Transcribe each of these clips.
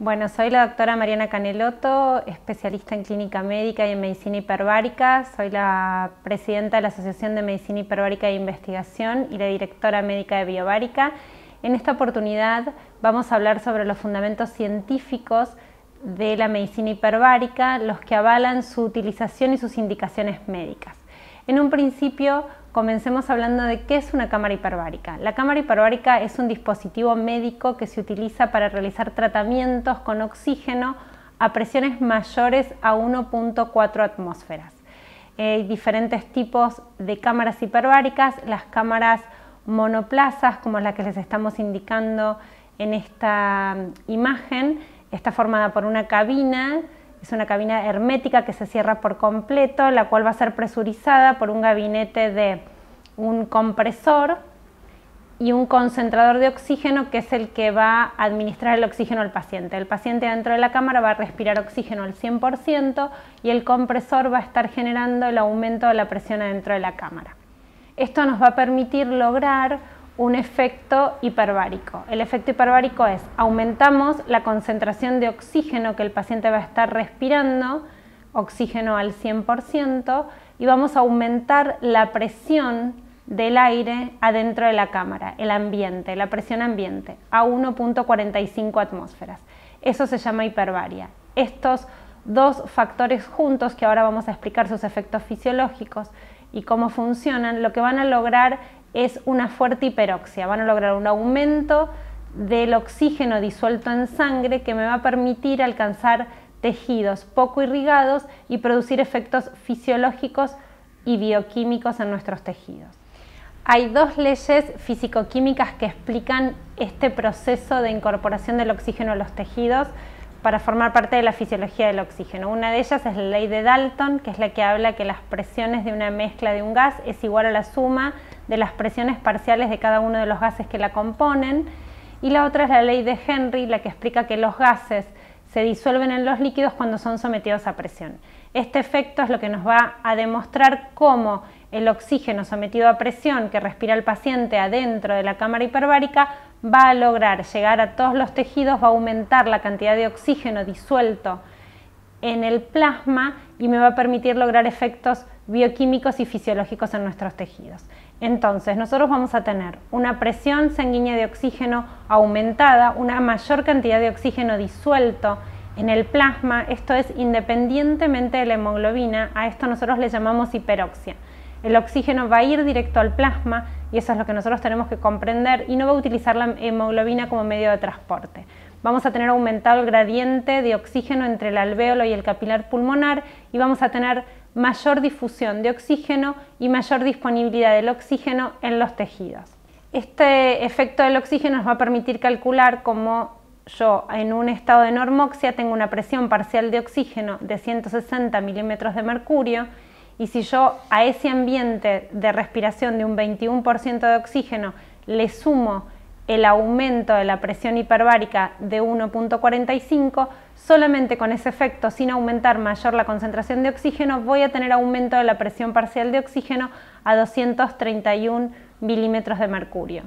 Bueno, soy la doctora Mariana Canelotto, especialista en clínica médica y en medicina hiperbárica. Soy la presidenta de la Asociación de Medicina Hiperbárica e Investigación y la directora médica de Biobárica. En esta oportunidad vamos a hablar sobre los fundamentos científicos de la medicina hiperbárica, los que avalan su utilización y sus indicaciones médicas. En un principio, comencemos hablando de qué es una cámara hiperbárica. La cámara hiperbárica es un dispositivo médico que se utiliza para realizar tratamientos con oxígeno a presiones mayores a 1.4 atmósferas. Hay diferentes tipos de cámaras hiperbáricas, las cámaras monoplazas, como la que les estamos indicando en esta imagen, está formada por una cabina. Es una cabina hermética que se cierra por completo, la cual va a ser presurizada por un gabinete de un compresor y un concentrador de oxígeno, que es el que va a administrar el oxígeno al paciente. El paciente dentro de la cámara va a respirar oxígeno al 100% y el compresor va a estar generando el aumento de la presión adentro de la cámara. Esto nos va a permitir lograr un efecto hiperbárico. El efecto hiperbárico es: aumentamos la concentración de oxígeno que el paciente va a estar respirando, oxígeno al 100%, y vamos a aumentar la presión del aire adentro de la cámara, el ambiente, la presión ambiente, a 1.45 atmósferas. Eso se llama hiperbaria. Estos dos factores juntos, que ahora vamos a explicar sus efectos fisiológicos y cómo funcionan, lo que van a lograr es una fuerte hiperoxia. Van a lograr un aumento del oxígeno disuelto en sangre que me va a permitir alcanzar tejidos poco irrigados y producir efectos fisiológicos y bioquímicos en nuestros tejidos. Hay dos leyes físico-químicas que explican este proceso de incorporación del oxígeno a los tejidos para formar parte de la fisiología del oxígeno. Una de ellas es la ley de Dalton, que es la que habla que las presiones de una mezcla de un gas es igual a la suma de las presiones parciales de cada uno de los gases que la componen. Y la otra es la ley de Henry, la que explica que los gases se disuelven en los líquidos cuando son sometidos a presión. Este efecto es lo que nos va a demostrar cómo el oxígeno sometido a presión que respira el paciente adentro de la cámara hiperbárica va a lograr llegar a todos los tejidos, va a aumentar la cantidad de oxígeno disuelto en el plasma y me va a permitir lograr efectos bioquímicos y fisiológicos en nuestros tejidos. Entonces, nosotros vamos a tener una presión sanguínea de oxígeno aumentada, una mayor cantidad de oxígeno disuelto en el plasma. Esto es independientemente de la hemoglobina. A esto nosotros le llamamos hiperoxia. El oxígeno va a ir directo al plasma y eso es lo que nosotros tenemos que comprender, y no va a utilizar la hemoglobina como medio de transporte. Vamos a tener aumentado el gradiente de oxígeno entre el alvéolo y el capilar pulmonar y vamos a tener mayor difusión de oxígeno y mayor disponibilidad del oxígeno en los tejidos. Este efecto del oxígeno nos va a permitir calcular cómo yo en un estado de normoxia tengo una presión parcial de oxígeno de 160 milímetros de mercurio, y si yo a ese ambiente de respiración de un 21% de oxígeno le sumo el aumento de la presión hiperbárica de 1.45, solamente con ese efecto, sin aumentar mayor la concentración de oxígeno, voy a tener aumento de la presión parcial de oxígeno a 231 milímetros de mercurio.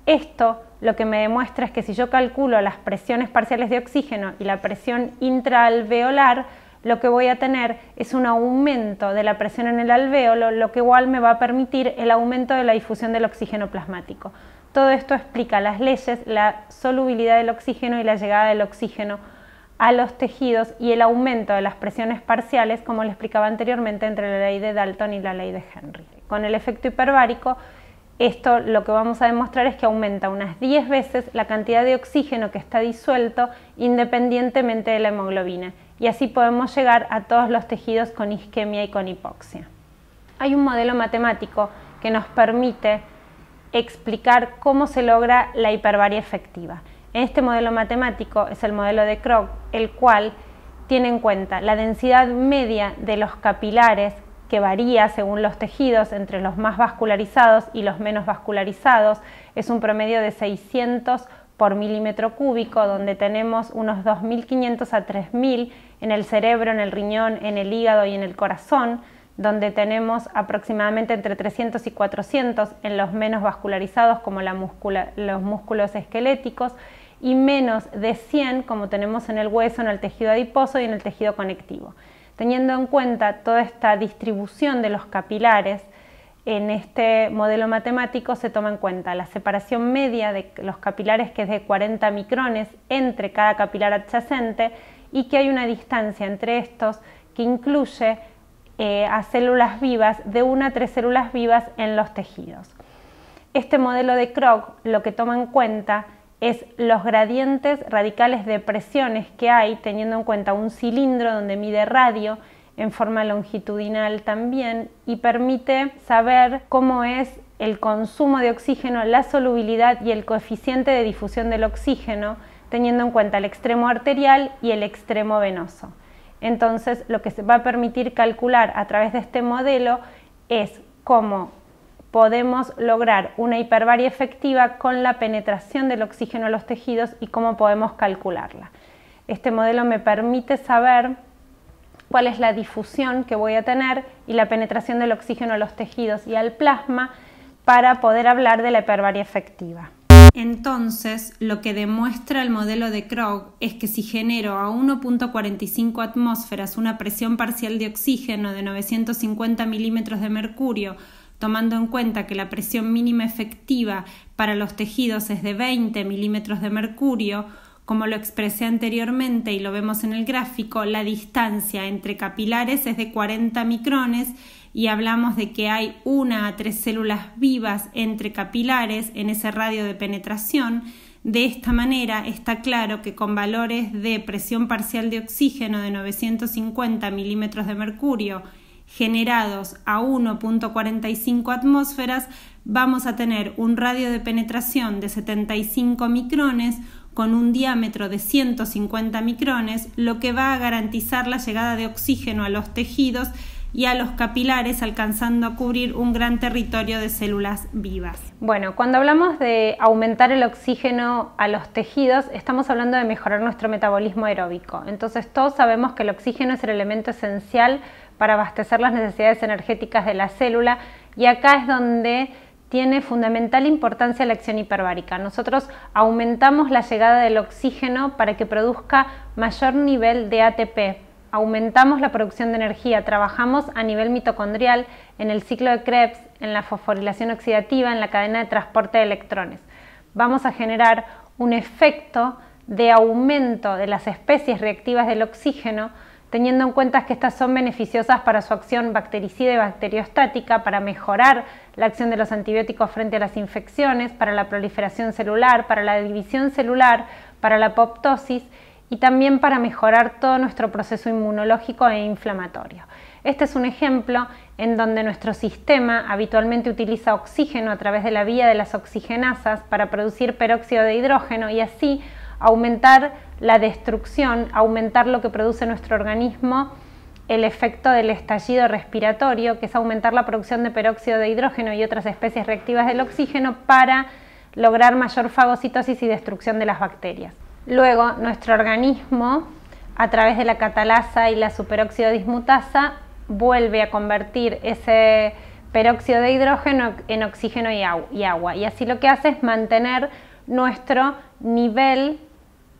Esto lo que me demuestra es que si yo calculo las presiones parciales de oxígeno y la presión intraalveolar, lo que voy a tener es un aumento de la presión en el alvéolo, lo que igual me va a permitir el aumento de la difusión del oxígeno plasmático. Todo esto explica las leyes, la solubilidad del oxígeno y la llegada del oxígeno a los tejidos y el aumento de las presiones parciales, como le explicaba anteriormente, entre la ley de Dalton y la ley de Henry. Con el efecto hiperbárico, esto lo que vamos a demostrar es que aumenta unas 10 veces la cantidad de oxígeno que está disuelto independientemente de la hemoglobina, y así podemos llegar a todos los tejidos con isquemia y con hipoxia. Hay un modelo matemático que nos permite explicar cómo se logra la hiperbaria efectiva. Este modelo matemático es el modelo de Krog, el cual tiene en cuenta la densidad media de los capilares, que varía según los tejidos entre los más vascularizados y los menos vascularizados. Es un promedio de 600 por milímetro cúbico, donde tenemos unos 2.500 a 3.000 en el cerebro, en el riñón, en el hígado y en el corazón. donde tenemos aproximadamente entre 300 y 400 en los menos vascularizados, como los músculos esqueléticos, y menos de 100 como tenemos en el hueso, en el tejido adiposo y en el tejido conectivo. Teniendo en cuenta toda esta distribución de los capilares, en este modelo matemático se toma en cuenta la separación media de los capilares, que es de 40 micrones entre cada capilar adyacente, y que hay una distancia entre estos que incluye a células vivas, de 1 a 3 células vivas en los tejidos. Este modelo de Krog lo que toma en cuenta es los gradientes radicales de presiones que hay, teniendo en cuenta un cilindro donde mide radio en forma longitudinal también, y permite saber cómo es el consumo de oxígeno, la solubilidad y el coeficiente de difusión del oxígeno, teniendo en cuenta el extremo arterial y el extremo venoso. Entonces, lo que se va a permitir calcular a través de este modelo es cómo podemos lograr una hiperbaria efectiva con la penetración del oxígeno a los tejidos y cómo podemos calcularla. Este modelo me permite saber cuál es la difusión que voy a tener y la penetración del oxígeno a los tejidos y al plasma para poder hablar de la hiperbaria efectiva. Entonces, lo que demuestra el modelo de Krog es que si genero a 1.45 atmósferas una presión parcial de oxígeno de 950 milímetros de mercurio, tomando en cuenta que la presión mínima efectiva para los tejidos es de 20 milímetros de mercurio, como lo expresé anteriormente y lo vemos en el gráfico, la distancia entre capilares es de 40 micrones y hablamos de que hay 1 a 3 células vivas entre capilares en ese radio de penetración. De esta manera está claro que con valores de presión parcial de oxígeno de 950 milímetros de mercurio generados a 1.45 atmósferas vamos a tener un radio de penetración de 75 micrones con un diámetro de 150 micrones, lo que va a garantizar la llegada de oxígeno a los tejidos y a los capilares, alcanzando a cubrir un gran territorio de células vivas. Bueno, cuando hablamos de aumentar el oxígeno a los tejidos, estamos hablando de mejorar nuestro metabolismo aeróbico. Entonces, todos sabemos que el oxígeno es el elemento esencial para abastecer las necesidades energéticas de la célula, y acá es donde tiene fundamental importancia la acción hiperbárica. Nosotros aumentamos la llegada del oxígeno para que produzca mayor nivel de ATP, aumentamos la producción de energía, trabajamos a nivel mitocondrial en el ciclo de Krebs, en la fosforilación oxidativa, en la cadena de transporte de electrones. Vamos a generar un efecto de aumento de las especies reactivas del oxígeno, teniendo en cuenta que estas son beneficiosas para su acción bactericida y bacteriostática, para mejorar la acción de los antibióticos frente a las infecciones, para la proliferación celular, para la división celular, para la apoptosis y también para mejorar todo nuestro proceso inmunológico e inflamatorio. Este es un ejemplo en donde nuestro sistema habitualmente utiliza oxígeno a través de la vía de las oxigenasas para producir peróxido de hidrógeno y así aumentar la destrucción, aumentar lo que produce nuestro organismo, el efecto del estallido respiratorio, que es aumentar la producción de peróxido de hidrógeno y otras especies reactivas del oxígeno para lograr mayor fagocitosis y destrucción de las bacterias. Luego, nuestro organismo, a través de la catalasa y la superóxido dismutasa, vuelve a convertir ese peróxido de hidrógeno en oxígeno y agua. Y así lo que hace es mantener nuestro nivel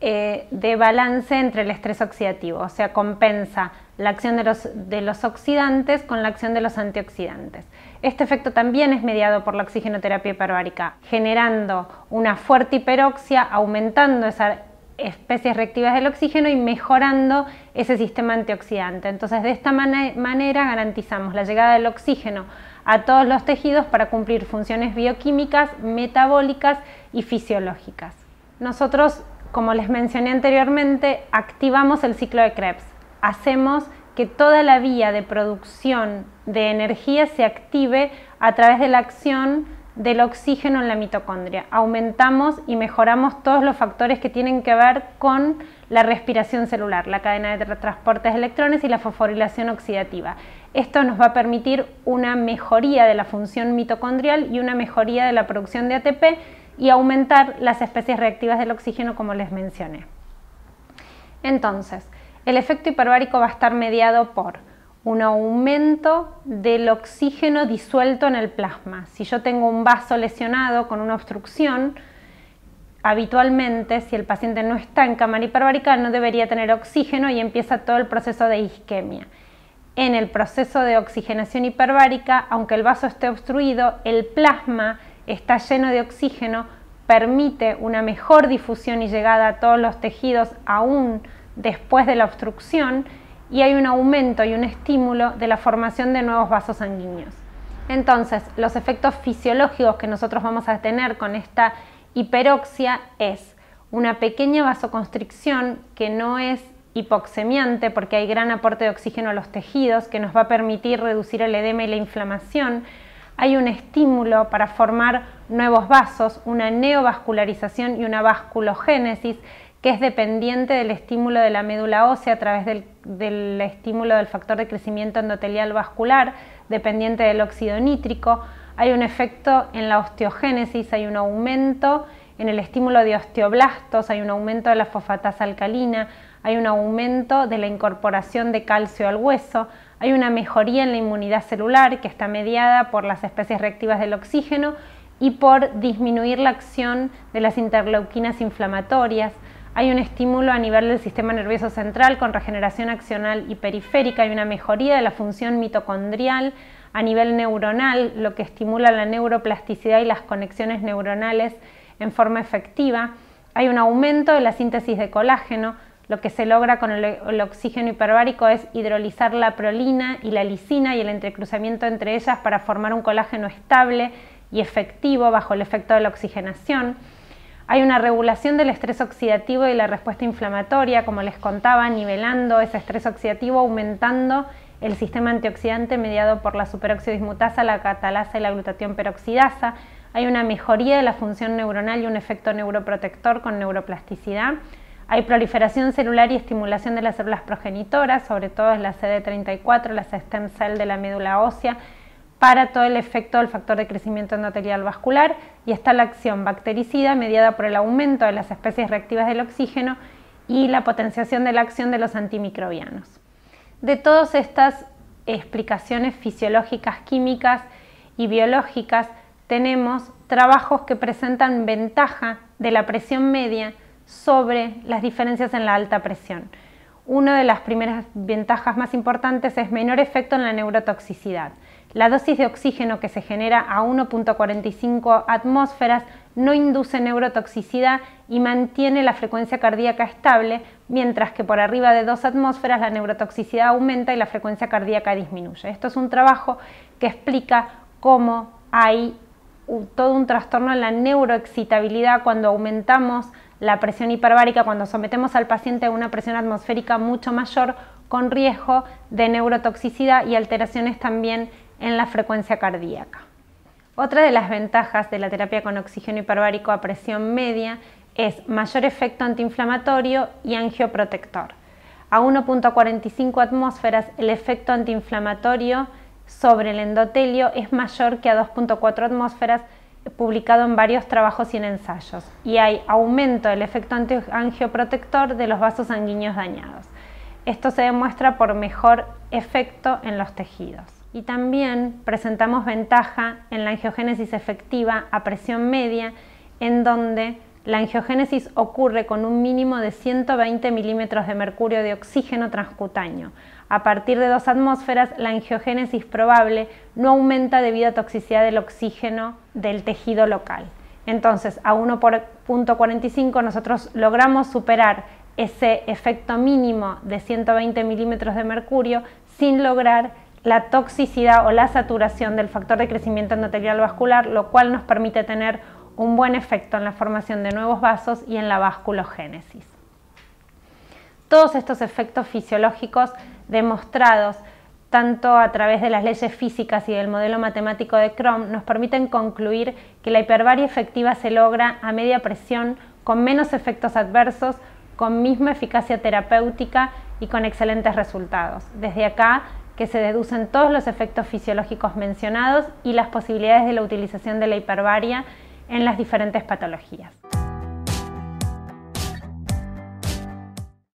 de balance entre el estrés oxidativo, o sea, compensa la acción de los oxidantes con la acción de los antioxidantes. Este efecto también es mediado por la oxigenoterapia hiperbárica, generando una fuerte hiperoxia, aumentando esas especies reactivas del oxígeno y mejorando ese sistema antioxidante. Entonces, de esta manera garantizamos la llegada del oxígeno a todos los tejidos para cumplir funciones bioquímicas, metabólicas y fisiológicas. Nosotros, como les mencioné anteriormente, activamos el ciclo de Krebs. Hacemos que toda la vía de producción de energía se active a través de la acción del oxígeno en la mitocondria. Aumentamos y mejoramos todos los factores que tienen que ver con la respiración celular, la cadena de transporte de electrones y la fosforilación oxidativa. Esto nos va a permitir una mejoría de la función mitocondrial y una mejoría de la producción de ATP y aumentar las especies reactivas del oxígeno, como les mencioné. Entonces, el efecto hiperbárico va a estar mediado por un aumento del oxígeno disuelto en el plasma. Si yo tengo un vaso lesionado con una obstrucción, habitualmente, si el paciente no está en cámara hiperbárica, no debería tener oxígeno y empieza todo el proceso de isquemia. En el proceso de oxigenación hiperbárica, aunque el vaso esté obstruido, el plasma está lleno de oxígeno, permite una mejor difusión y llegada a todos los tejidos aún después de la obstrucción, y hay un aumento y un estímulo de la formación de nuevos vasos sanguíneos. Entonces, los efectos fisiológicos que nosotros vamos a tener con esta hiperoxia es una pequeña vasoconstricción que no es hipoxemiante porque hay gran aporte de oxígeno a los tejidos que nos va a permitir reducir el edema y la inflamación. Hay un estímulo para formar nuevos vasos, una neovascularización y una vasculogénesis que es dependiente del estímulo de la médula ósea a través del estímulo del factor de crecimiento endotelial vascular, dependiente del óxido nítrico. Hay un efecto en la osteogénesis, hay un aumento en el estímulo de osteoblastos, hay un aumento de la fosfatasa alcalina, hay un aumento de la incorporación de calcio al hueso, hay una mejoría en la inmunidad celular que está mediada por las especies reactivas del oxígeno y por disminuir la acción de las interleuquinas inflamatorias. Hay un estímulo a nivel del sistema nervioso central con regeneración axonal y periférica, hay una mejoría de la función mitocondrial a nivel neuronal, lo que estimula la neuroplasticidad y las conexiones neuronales en forma efectiva. Hay un aumento de la síntesis de colágeno. Lo que se logra con el oxígeno hiperbárico es hidrolizar la prolina y la lisina y el entrecruzamiento entre ellas para formar un colágeno estable y efectivo bajo el efecto de la oxigenación. Hay una regulación del estrés oxidativo y la respuesta inflamatoria, como les contaba, nivelando ese estrés oxidativo, aumentando el sistema antioxidante mediado por la superóxido dismutasa, la catalasa y la glutatión peroxidasa. Hay una mejoría de la función neuronal y un efecto neuroprotector con neuroplasticidad. Hay proliferación celular y estimulación de las células progenitoras, sobre todo en la CD34, las stem cell de la médula ósea, para todo el efecto del factor de crecimiento endotelial vascular, y está la acción bactericida mediada por el aumento de las especies reactivas del oxígeno y la potenciación de la acción de los antimicrobianos. De todas estas explicaciones fisiológicas, químicas y biológicas, tenemos trabajos que presentan ventaja de la presión media sobre las diferencias en la alta presión. Una de las primeras ventajas más importantes es menor efecto en la neurotoxicidad. La dosis de oxígeno que se genera a 1.45 atmósferas no induce neurotoxicidad y mantiene la frecuencia cardíaca estable, mientras que por arriba de 2 atmósferas la neurotoxicidad aumenta y la frecuencia cardíaca disminuye. Esto es un trabajo que explica cómo hay todo un trastorno en la neuroexcitabilidad cuando aumentamos la presión hiperbárica, cuando sometemos al paciente a una presión atmosférica mucho mayor, con riesgo de neurotoxicidad y alteraciones también en la frecuencia cardíaca. Otra de las ventajas de la terapia con oxígeno hiperbárico a presión media es mayor efecto antiinflamatorio y angioprotector. A 1.45 atmósferas el efecto antiinflamatorio sobre el endotelio es mayor que a 2.4 atmósferas, publicado en varios trabajos y en ensayos, y hay aumento del efecto angioprotector de los vasos sanguíneos dañados. Esto se demuestra por mejor efecto en los tejidos. Y también presentamos ventaja en la angiogénesis efectiva a presión media, en donde la angiogénesis ocurre con un mínimo de 120 milímetros de mercurio de oxígeno transcutáneo. A partir de 2 atmósferas, la angiogénesis probable no aumenta debido a toxicidad del oxígeno del tejido local. Entonces, a 1.45 nosotros logramos superar ese efecto mínimo de 120 milímetros de mercurio sin lograr la toxicidad o la saturación del factor de crecimiento endotelial vascular, lo cual nos permite tener un buen efecto en la formación de nuevos vasos y en la vasculogénesis. Todos estos efectos fisiológicos demostrados tanto a través de las leyes físicas y del modelo matemático de Crom nos permiten concluir que la hiperbaria efectiva se logra a media presión con menos efectos adversos, con misma eficacia terapéutica y con excelentes resultados. Desde acá que se deducen todos los efectos fisiológicos mencionados y las posibilidades de la utilización de la hiperbaria en las diferentes patologías.